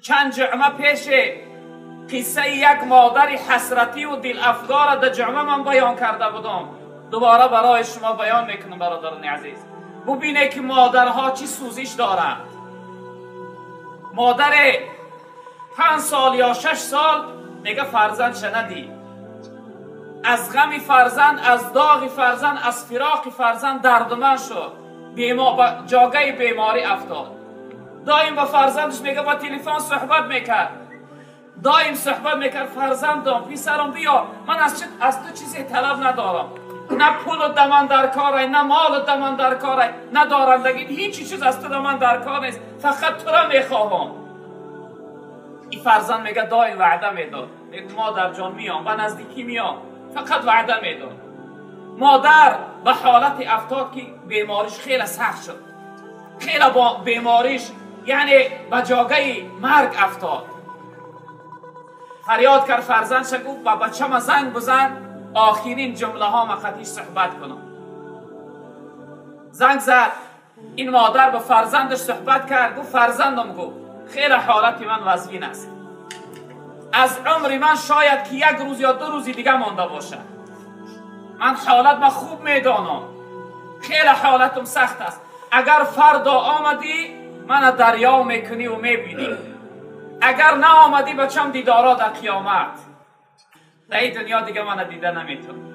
چند جمعه پیش قصه یک مادر حسرتی و دل افگار در جمعه من بیان کرده بودم. دوباره برای شما بیان میکنم برادران عزیز. ببینه که مادرها چی سوزش دارند. مادر 5 سال یا 6 سال میگه فرزند شندی، از غم فرزند، از داغ فرزند، از فراق فرزند دردمند شد، جاگه بیماری افتاد. دایم با فرزندش میگه، با تلفن صحبت میکرد، دایم صحبت میکرد، فرزندم پسرم بیا، من از تو چیزی طلب ندارم، نه پول دمن در کاره، نه مال دمن در کاره، نه دارندگی، هیچ چیز از تو دمن در کار نیست، فقط تو را میخواهم. این فرزند میگه دایم وعده میداد، میگه مادر جان میام، به نزدیکی میام، فقط وعده میداد. مادر به حالت افتاد که بیماریش خیلی سخت شد، خیلی با بیماریش یعنی به جاگه مرگ افتاد. فریاد کرد، فرزندش گفت با بچه‌م زنگ بزن، آخرین جمله ها مخاطیش صحبت کنم. زنگ زد، این مادر با فرزندش صحبت کرد، گفت فرزندم، گفت خیلی حالت من وضعین است، از عمر من شاید که 1 روز یا 2 روزی دیگه مانده باشه، من حالت من خوب میدانم، خیلی حالتم سخت است، اگر فردا آمدی من دریا میکنی و میبینی، اگر نه آمدی بچم دیدارا در قیامت، در این دنیا دیگه من دیده نمیتونم.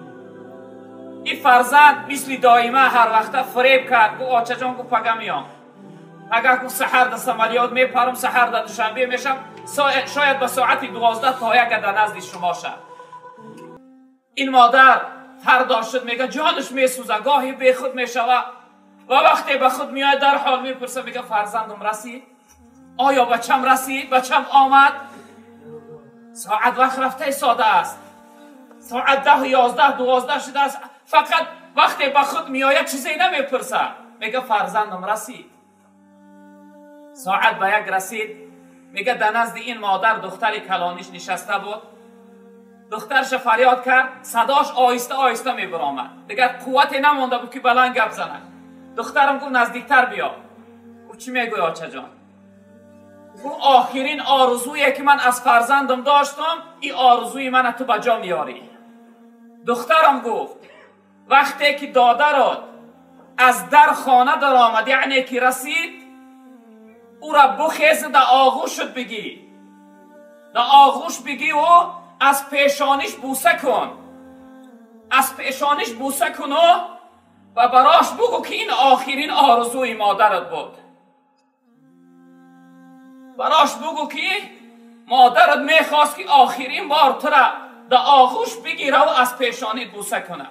این فرزند مثل دائمه هر وقت فریب کرد، گفت آچه جان، گفت پگه میام، اگر گفت سحر در سمالیات میپرم، سحر در دوشنبه میشم، شاید به ساعت 12 تا 1 در نزد شما شد. این مادر فردا شد، میگه جانش میسوزه، گاهی به خود میشوه و وقتی به خود میاد در حال میپرسه، میگه فرزندم رسید؟ آیا بچم رسید؟ بچم آمد؟ ساعت وقت رفته ساده است، ساعت 10 11 12 شده است، فقط وقتی به خود میآید چیزی نمیپرسه، میگه فرزندم رسید. ساعت به 1 رسید، میگه در نزد این مادر دختر کلانیش نشسته بود، دخترش فریاد کرد، صداش آهسته آهسته میبرآمد، دیگر قوتی نمانده بود که بلند گپ زند. دخترم گفت نزدیکتر بیا. گفت چی میگوی آچه جان؟ گفت آخرین آرزویی که من از فرزندم داشتم، این آرزوی من تو بجا میاری. دخترم گفت وقتی که داده را از در خانه در آمد، یعنی که رسید، او را بخیز در آغوشت بگی، در آغوش بگی و از پیشانیش بوسه کن، از پیشانیش بوسه کن و براش بگو که این آخرین آرزوی مادرت بود. براش بگو که مادرت میخواست که آخرین بار تو را در آغوش بگیره و از پیشانیت بوسه کنه.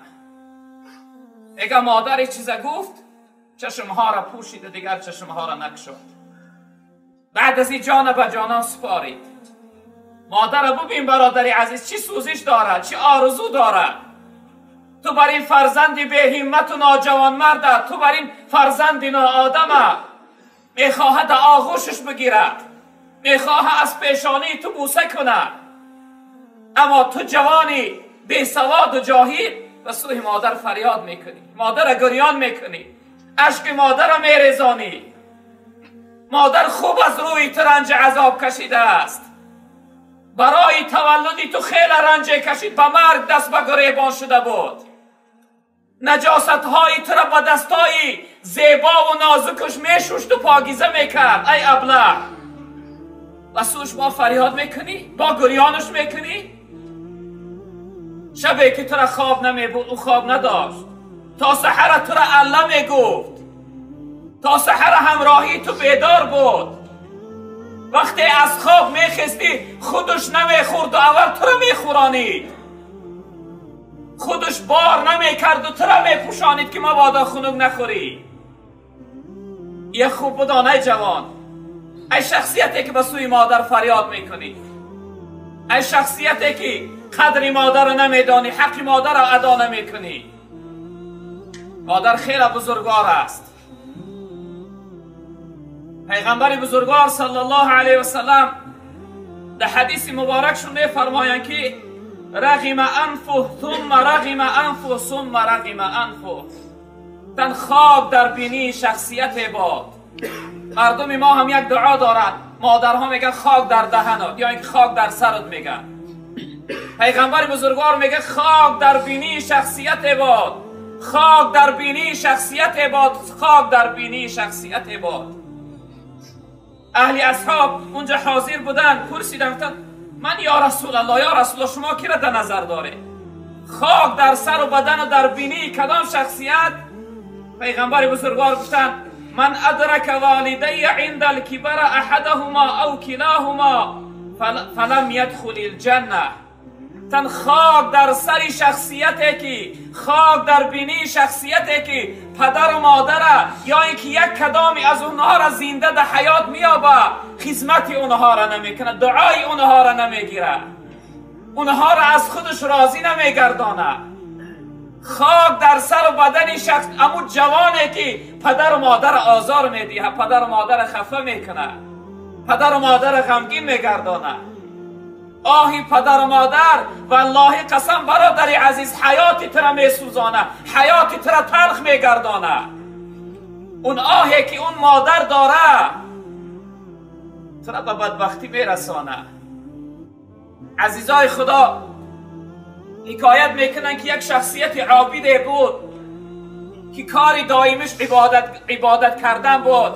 اگه مادر چیزا گفت، چشمها را پوشید و دیگر چشمها را نکشود. بعد از این جان به جانان سپارید. مادر ببین برادری عزیز چی سوزش دارد، چی آرزو دارد. تو بر این فرزندی به همت و ناجوان مرد، تو بر این فرزندی ناآدم میخواهد آغوشش بگیرد، میخواهد از پیشانی تو بوسه کنه، اما تو جوانی بی سواد و جاهل به سوی مادر فریاد میکنی، مادر گریان میکنی، اشک مادر میریزانی. مادر خوب از روی تو رنج عذاب کشیده است، برای تولدی تو خیلی رنج کشید، به مرگ دست به گریبان شده بود، نجاست های تو را با دستای زیبا و نازکش میشوشت و پاکیزه میکرد. ای ابله، و سوش ما فریاد میکنی، با گریانش میکنی. شبی که تو را خواب نمیبود او خواب نداشت، تا سحر تو را الله میگفت، تا سحر همراهی تو بیدار بود. وقتی از خواب میخستی خودش نمیخورد و اول تو را میخورانید، خودش بار نمیکرد و تو را میپوشانید که مبادا خنک نخوری. یه خوب بدان ای جوان، ای شخصیتی که به سوی مادر فریاد میکنی، ای شخصیتی که قدر مادر رو نمیدانی، حق مادر رو ادا نمیکنی. مادر خیلی بزرگوار است. پیغمبر بزرگوار صلی الله علیه و سلم در حدیث مبارکشون میفرمایند که رغم انفه ثم رغم انفه ثم رغم انفه. تن خواب در بینی شخصیت باد. مردم ما هم یک دعا دارند، مادرها میگن خاک در دهنت یا اینکه خاک در سرت میگن. پیغمبر بزرگوار میگه خاک در بینی شخصیت عباد، خاک در بینی شخصیت عباد، خاک در بینی شخصیت عباد. اهل اصحاب اونجا حاضر بودن، پرسیدن گفتن من یا رسول الله شما کی را در نظر داره؟ خاک در سر و بدن و در بینی کدام شخصیت؟ پیغمبر بزرگوار گفتن من ادرک والدی عند الکبر احدهما او کلاهما فلم یدخل الجنه. تن خاک در سر شخصیتی که، خاک در بینی شخصیتی که پدر و مادر یا اینکه یک کدامی از اونها را زنده در حیات میابه، خدمت اونها را نمیکنه، دعای اونها را نمیگیره، اونها را از خودش راضی نمیگردانه. خاک در سر و بدن شخص امو جوانی که پدر و مادر آزار میدیه، پدر و مادر خفه میکنه، پدر و مادر غمگین میگردانه. آهی پدر و مادر، والله قسم برادری عزیز، حیاتی ترا میسوزانه، حیاتی ترا تلخ میگردانه. اون آهی که اون مادر داره ترا به بدبختی میرسانه. عزیزای خدا حکایت میکنن که یک شخصیت عابده بود که کاری دائمش عبادت کردن بود.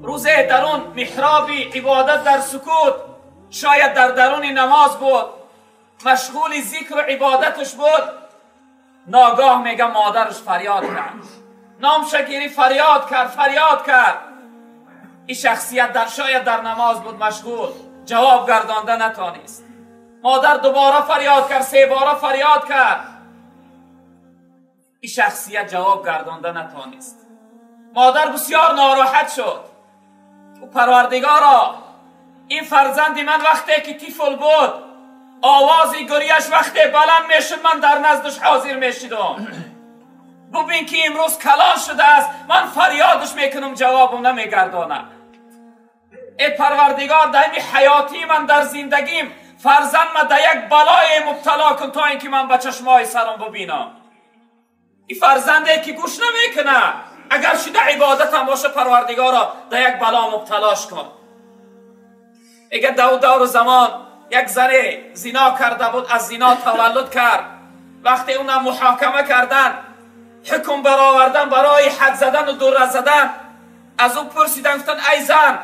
روزه در اون محرابی عبادت در سکوت، شاید در درون نماز بود، مشغول ذکر و عبادتش بود. ناگاه میگه مادرش فریاد کرد، نام شکری فریاد کرد. این شخصیت شاید در نماز بود مشغول، جواب گردانده نتانست. مادر دوباره فریاد کرد، 3 باره فریاد کرد. این شخصیت جواب گردانده نتانست. مادر بسیار ناراحت شد. او پروردگارا، این فرزند من وقتی که طفل بود آوازی گریش وقتی بلند میشد من در نزدش حاضر میشدم. ببین که امروز کلان شده است، من فریادش میکنم جوابم نمیگردانه. ای پروردگار در این حیاتی من در زندگیم فرزند من در یک بلای مبتلا کن تا اینکه من به چشمای سرم ببینم. این فرزنده که گوش نمیکنه، اگر شده عبادت هم باشه پروردگارا در یک بلا مبتلاش کن. اگر دور زمان یک زن زنا کرده بود، از زنا تولد کرد، وقتی اونم محاکمه کردن، حکم برآوردن برای حد زدن و دور زدن، از اون پرسیدن گفتن ای زن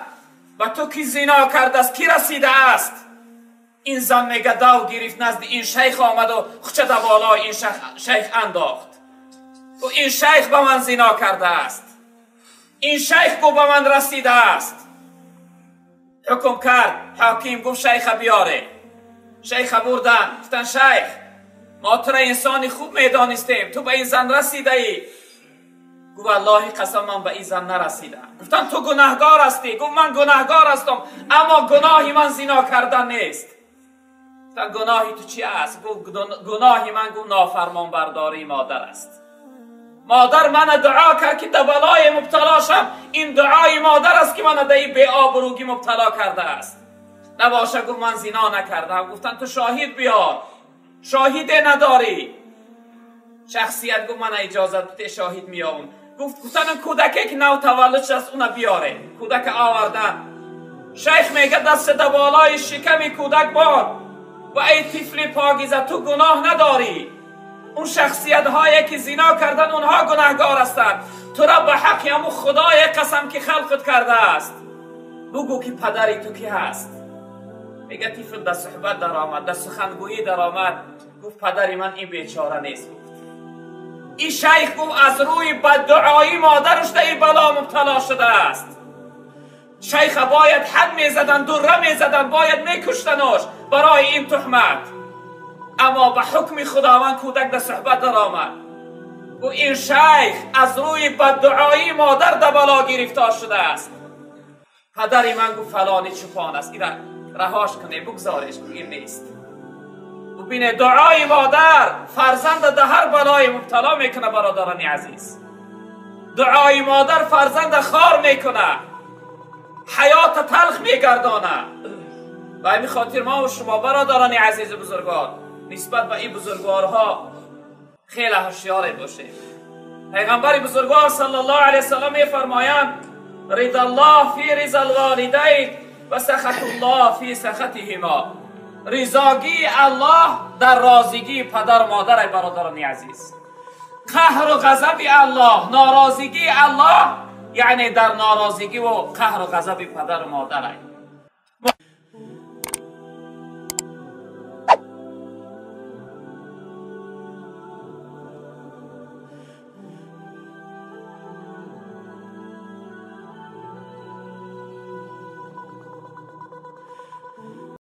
و تو کی زنا کرده است، کی رسیده است؟ این زن میگه دو گرفت نزد این شیخ آمد و خچه در بالای این شیخ انداخت و این شیخ به من زنا کرده است، این شیخ به من رسیده است. حکم کرد، حاکم گفت شیخ بیاره. شیخ بردن، گفتن شیخ ما تو را انسانی خوب میدانستیم، تو به این زن رسیده ای؟ گفت والله قسم من به این زن نرسیدم. گفتن تو گناهگار هستی؟ گفت من گناهگار هستم، اما گناهی من زنا کردن نیست. گفتن گناهی تو چی است؟ گفت گناهی من گفت نافرمان برداری مادر است. مادر من دعا کرد که در بلای مبتلا شم، این دعای مادر است که من در این بی آبروگی مبتلا کرده است. نباشه گفت من زنا نکردم. گفتن تو شاهد بیار. شاهد نداری؟ شخصیت گفت من اجازه بده شاهد میارم. گفتن کودکی که نو تولدش است اون بیاره. کودک آوردن. شیخ میگه دست در بالای شکم کودک بار و ای طفل پاکیزه تو گناه نداری. اون شخصیت هایی که زنا کردن اونها گناهگار هستند. تو را به حق همون خدای قسم که خلقت کرده است بگو که پدری تو کی هست؟ میگه طفل در صحبت در آمد، در سخنگویی در آمد، گفت پدری من این بیچاره نیست. این شیخ گفت از روی بددعایی مادرش در این بلا مبتلا شده است. شیخ باید حد میزدن، دوره میزدن، باید میکشتنش برای این تهمت. اما به حکم خداوند کودک در صحبت در آمد و این شیخ از روی بددعایی مادر در بلا گرفتار شده است. پدری من گفت فلانی چوپان است، این رهاش کنه، بگذارش، این نیست. ببینه دعای مادر فرزند در هر بلای مبتلا میکنه. برادران عزیز، دعای مادر فرزند خار میکنه، حیات تلخ میگردانه. و همین خاطر ما و شما برادران عزیز بزرگوار نسبت به این بزرگوارها خیلی هوشیار باشیم. پیغمبر بزرگوار صلی الله علیه وسلم میفرمایند رضا الله فی رضا الوالدین و سخط الله فی سخطهما. رضاگی الله در راضیگی پدر و مادر. برادران عزیز، قهر و غضب الله، ناراضگی الله یعنی در ناراضگی و قهر و غضب پدر و مادر.